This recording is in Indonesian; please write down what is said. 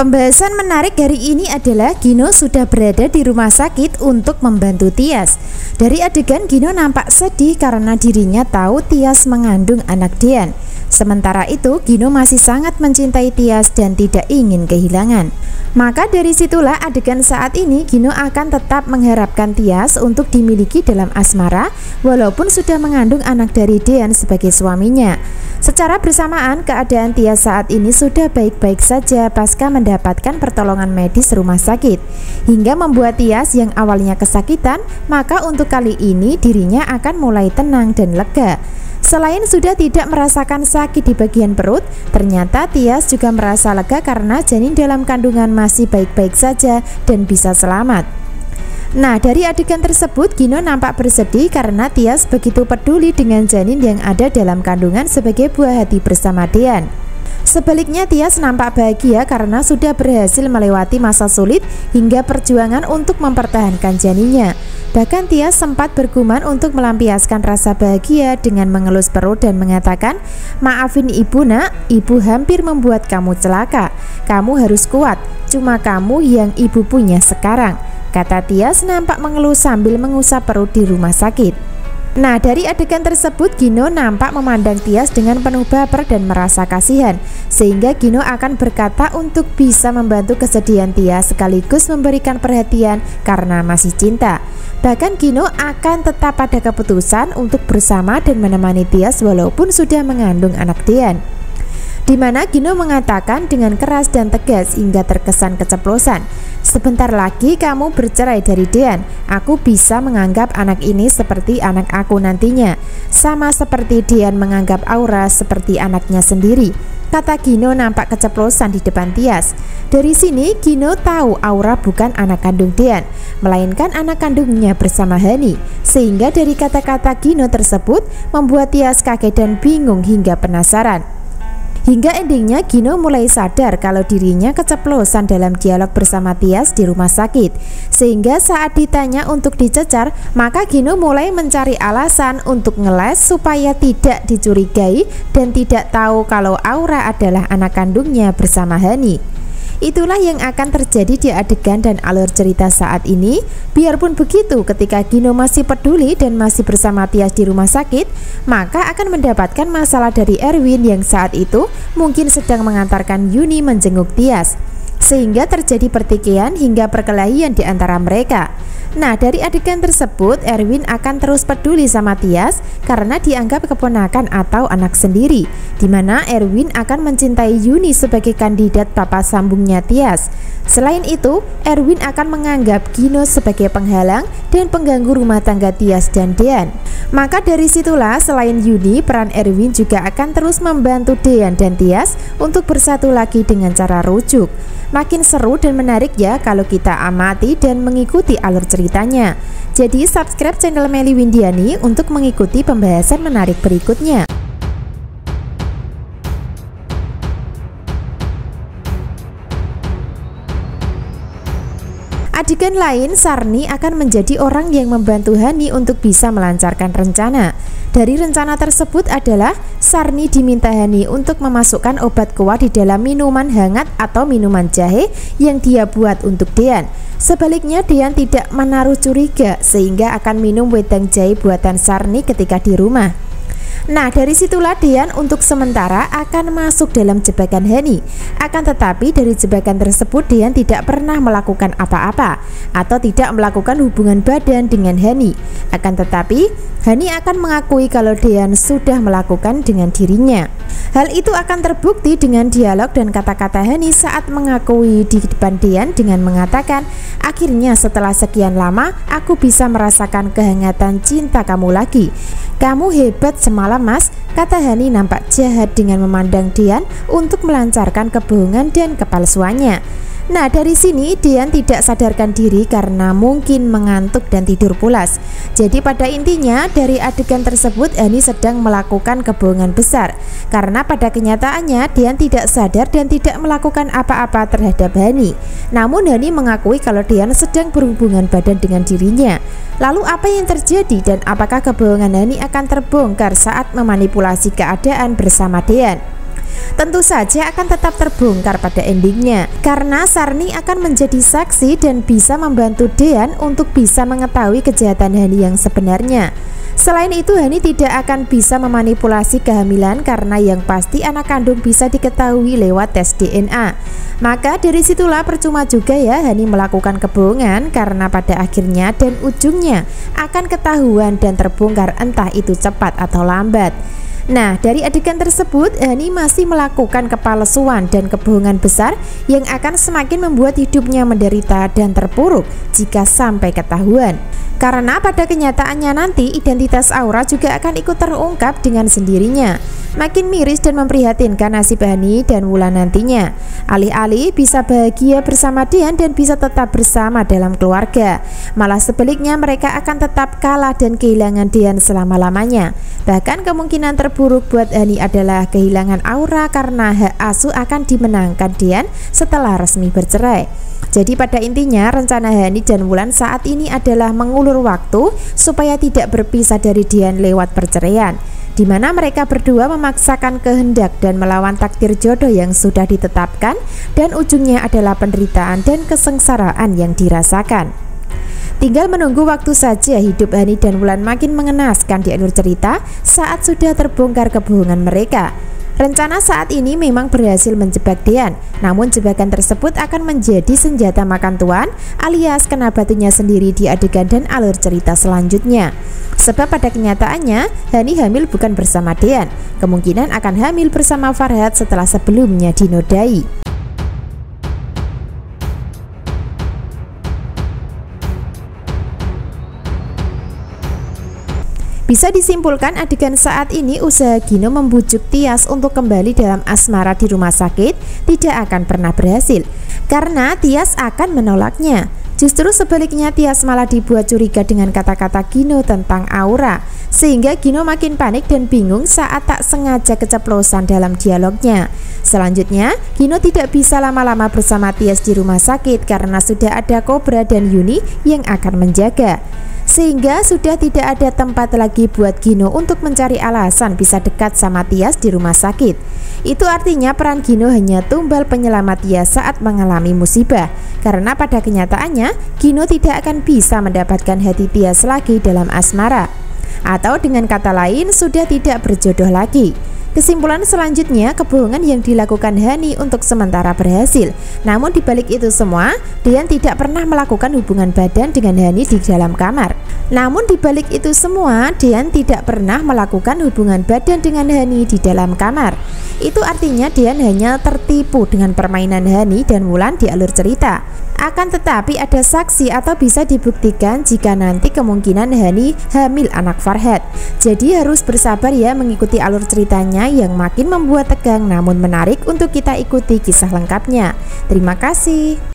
Pembahasan menarik hari ini adalah Gino sudah berada di rumah sakit untuk membantu Tias. Dari adegan Gino nampak sedih karena dirinya tahu Tias mengandung anak Dean. Sementara itu Gino masih sangat mencintai Tias dan tidak ingin kehilangan. Maka dari situlah adegan saat ini Gino akan tetap mengharapkan Tias untuk dimiliki dalam asmara walaupun sudah mengandung anak dari Dean sebagai suaminya. Secara bersamaan keadaan Tias saat ini sudah baik-baik saja pasca mendapatkan pertolongan medis rumah sakit, hingga membuat Tias yang awalnya kesakitan, maka untuk kali ini dirinya akan mulai tenang dan lega. Selain sudah tidak merasakan sakit di bagian perut, ternyata Tias juga merasa lega karena janin dalam kandungan masih baik-baik saja dan bisa selamat. Nah, dari adegan tersebut Gino nampak bersedih karena Tias begitu peduli dengan janin yang ada dalam kandungan sebagai buah hati bersama Dean. Sebaliknya Tias nampak bahagia karena sudah berhasil melewati masa sulit hingga perjuangan untuk mempertahankan janinnya. Bahkan Tias sempat bergumam untuk melampiaskan rasa bahagia dengan mengelus perut dan mengatakan, "Maafin ibu nak, ibu hampir membuat kamu celaka. Kamu harus kuat, cuma kamu yang ibu punya sekarang," kata Tias nampak mengeluh sambil mengusap perut di rumah sakit. Nah, dari adegan tersebut Gino nampak memandang Tias dengan penuh baper dan merasa kasihan, sehingga Gino akan berkata untuk bisa membantu kesedihan Tias sekaligus memberikan perhatian karena masih cinta. Bahkan Gino akan tetap pada keputusan untuk bersama dan menemani Tias walaupun sudah mengandung anak Dean. Di mana Gino mengatakan dengan keras dan tegas hingga terkesan keceplosan, "Sebentar lagi kamu bercerai dari Dean. Aku bisa menganggap anak ini seperti anak aku nantinya, sama seperti Dean menganggap Aura seperti anaknya sendiri," kata Gino nampak keceplosan di depan Tias. Dari sini Gino tahu Aura bukan anak kandung Dean, melainkan anak kandungnya bersama Hani. Sehingga dari kata-kata Gino tersebut membuat Tias kaget dan bingung hingga penasaran. Hingga endingnya Gino mulai sadar kalau dirinya keceplosan dalam dialog bersama Tias di rumah sakit. Sehingga saat ditanya untuk dicecar, maka Gino mulai mencari alasan untuk ngeles supaya tidak dicurigai dan tidak tahu kalau Aura adalah anak kandungnya bersama Hani. Itulah yang akan terjadi di adegan dan alur cerita saat ini. Biarpun begitu, ketika Gino masih peduli dan masih bersama Tias di rumah sakit, maka akan mendapatkan masalah dari Erwin yang saat itu mungkin sedang mengantarkan Yuni menjenguk Tias, sehingga terjadi pertikaian hingga perkelahian di antara mereka. Nah, dari adegan tersebut Erwin akan terus peduli sama Tias karena dianggap keponakan atau anak sendiri, dimana Erwin akan mencintai Yuni sebagai kandidat papa sambungnya Tias. Selain itu, Erwin akan menganggap Gino sebagai penghalang dan pengganggu rumah tangga Tias dan Dean. Maka dari situlah selain Yuni, peran Erwin juga akan terus membantu Dean dan Tias untuk bersatu lagi dengan cara rujuk. Makin seru dan menarik ya kalau kita amati dan mengikuti alur ceritanya. Jadi subscribe channel Melly Windiani untuk mengikuti pembahasan menarik berikutnya. Adegan lain, Sarni akan menjadi orang yang membantu Hani untuk bisa melancarkan rencana. Dari rencana tersebut adalah Sarni diminta Hani untuk memasukkan obat kuat di dalam minuman hangat atau minuman jahe yang dia buat untuk Dean. Sebaliknya Dean tidak menaruh curiga sehingga akan minum wedang jahe buatan Sarni ketika di rumah. Nah, dari situlah Dean untuk sementara akan masuk dalam jebakan Hani. Akan tetapi dari jebakan tersebut Dean tidak pernah melakukan apa-apa atau tidak melakukan hubungan badan dengan Hani. Akan tetapi Hani akan mengakui kalau Dean sudah melakukan dengan dirinya. Hal itu akan terbukti dengan dialog dan kata-kata Hani saat mengakui di depan Dean dengan mengatakan, "Akhirnya setelah sekian lama aku bisa merasakan kehangatan cinta kamu lagi. Kamu hebat semalam mas," kata Hani nampak jahat dengan memandang Dean untuk melancarkan kebohongan dan kepalsuannya. Nah, dari sini Dean tidak sadarkan diri karena mungkin mengantuk dan tidur pulas. Jadi pada intinya dari adegan tersebut Hani sedang melakukan kebohongan besar, karena pada kenyataannya Dean tidak sadar dan tidak melakukan apa-apa terhadap Hani. Namun Hani mengakui kalau Dean sedang berhubungan badan dengan dirinya. Lalu apa yang terjadi dan apakah kebohongan Hani akan terbongkar saat memanipulasi keadaan bersama Dean? Tentu saja akan tetap terbongkar pada endingnya, karena Sarni akan menjadi saksi dan bisa membantu Dean untuk bisa mengetahui kejahatan Hani yang sebenarnya. Selain itu, Hani tidak akan bisa memanipulasi kehamilan karena yang pasti anak kandung bisa diketahui lewat tes DNA. Maka dari situlah percuma juga ya Hani melakukan kebohongan, karena pada akhirnya dan ujungnya akan ketahuan dan terbongkar entah itu cepat atau lambat. Nah, dari adegan tersebut, Hani masih melakukan kepalsuan dan kebohongan besar yang akan semakin membuat hidupnya menderita dan terpuruk jika sampai ketahuan. Karena pada kenyataannya nanti identitas Aura juga akan ikut terungkap dengan sendirinya. Makin miris dan memprihatinkan nasib Hani dan Wulan nantinya. Alih-alih bisa bahagia bersama Dean dan bisa tetap bersama dalam keluarga, malah sebaliknya mereka akan tetap kalah dan kehilangan Dean selama-lamanya. Bahkan kemungkinan terburuk buat Hani adalah kehilangan Aura karena hak asuh akan dimenangkan Dean setelah resmi bercerai. Jadi pada intinya rencana Hani dan Wulan saat ini adalah mengulur waktu supaya tidak berpisah dari Dean lewat perceraian, di mana mereka berdua memaksakan kehendak dan melawan takdir jodoh yang sudah ditetapkan, dan ujungnya adalah penderitaan dan kesengsaraan yang dirasakan. Tinggal menunggu waktu saja hidup Hani dan Wulan makin mengenaskan di akhir cerita saat sudah terbongkar kebohongan mereka. Rencana saat ini memang berhasil menjebak Dean, namun jebakan tersebut akan menjadi senjata makan tuan alias kena batunya sendiri di adegan dan alur cerita selanjutnya. Sebab pada kenyataannya Hani hamil bukan bersama Dean, kemungkinan akan hamil bersama Farhad setelah sebelumnya dinodai. Bisa disimpulkan adegan saat ini usaha Gino membujuk Tias untuk kembali dalam asmara di rumah sakit tidak akan pernah berhasil, karena Tias akan menolaknya. Justru sebaliknya Tias malah dibuat curiga dengan kata-kata Gino tentang Aura, sehingga Gino makin panik dan bingung saat tak sengaja keceplosan dalam dialognya. Selanjutnya, Gino tidak bisa lama-lama bersama Tias di rumah sakit karena sudah ada Cobra dan Yuni yang akan menjaga. Sehingga sudah tidak ada tempat lagi buat Gino untuk mencari alasan bisa dekat sama Tias di rumah sakit. Itu artinya peran Gino hanya tumbal penyelamat Tias saat mengalami musibah, karena pada kenyataannya Gino tidak akan bisa mendapatkan hati Tias lagi dalam asmara, atau dengan kata lain sudah tidak berjodoh lagi. Kesimpulan selanjutnya, kebohongan yang dilakukan Hani untuk sementara berhasil. Namun dibalik itu semua, Dean tidak pernah melakukan hubungan badan dengan Hani di dalam kamar. Itu artinya Dean hanya tertipu dengan permainan Hani dan Wulan di alur cerita. Akan tetapi ada saksi atau bisa dibuktikan jika nanti kemungkinan Hani hamil anak Farhad. Jadi harus bersabar ya mengikuti alur ceritanya yang makin membuat tegang namun menarik untuk kita ikuti kisah lengkapnya. Terima kasih.